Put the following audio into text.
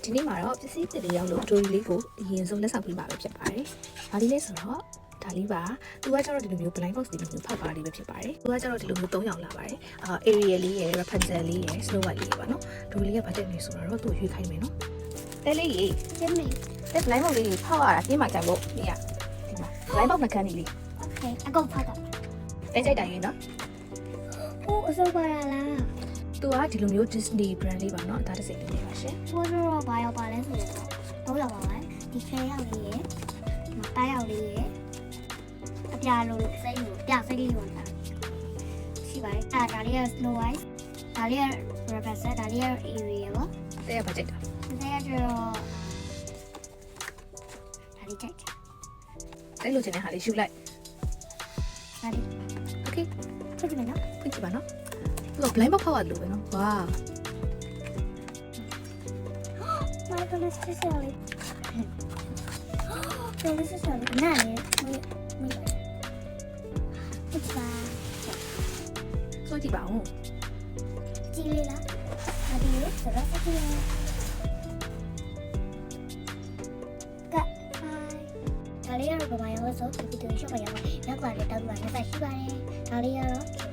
ဒီနေ့မှာတော့ပစ္စည်းတစ်လေးရောက်လို့ဒိုရီလေးကိုအရင်ဆုံးလက်ဆောင်ပေးပါပဲဖြစ်ပါတယ်။ဒါလေးလေးဆိုတော့ဒါလေးပါသူကကျတော့ဒီလိုမျိုး blind box လေးမျိုးဖောက်ပါလေးပဲဖြစ်ပါတယ်။သူကကျတော့ဒီလိုမျိုး3ရောင်လာပါတယ်။ area လေးရယ် Rapunzel လေးရယ် Snow White လေးရယ်ပါနော်။ဒိုရီလေးက budget နေဆိုတော့သူ့ရွေးခိုင်းမယ်နော်။တဲလေးကြီးတဲမင်းတဲ blind box လေးကိုဖောက်ရတာပြင်းမှကြိုက်ဖို့ဒီကဒီမှာ blind box နှခမ်းလေး Okay အကုန်ဖောက်တော့တဲကြိုက်တိုင်းနော်။ဟိုအစိုးပါရလား။သူကဒီလိုမျိုး Disney brand လေးပါနော်။ဒါတစ်စိတ်လေးပါရှင်။ဘောတော့ဘာရောက်ပါလဲဆိုတော့3ရောက်ပါမယ်။ဒီခဲရောက်လေးရယ်။တားရောက်လေးရယ်။အပြာလို့စိတ်လို့ပြစိတ်လေးကိုတာ။ရှိပါတယ်။ဒါလေးက Snow White ။ဒါလေးက Rapunzel ။ဒါလေးက Ariel ပေါ့။တဲက budget တာ။ဒါကတော့ဒါလေးကြိုက်တယ်။တဲလိုချင်တဲ့ဟာလေးယူလိုက်။ဒါလေး Okay ဖွင့်ကြည့်မယ်နော်။ဖွင့်ကြည့်ပါနော်။သူက blind box ဖောက်ရတယ်လို့ပဲနော်။ဝါး။My goodness, this is really. So this is really nice. What's that? စိုးကြည့်ပါဦး။ကြည့်လေလား။ဒါဒီလိုစကားဆက်ကြည့်ရအောင်။ကဲ။ဒါလေးကတော့ဘာမှရောဆိုဒီဗီဒီယိုရှော့ပါရအောင်။နောက်ကလည်းတောက်ပါနဲ့ဆက်ရှိပါတယ်။ဒါလေးကတော့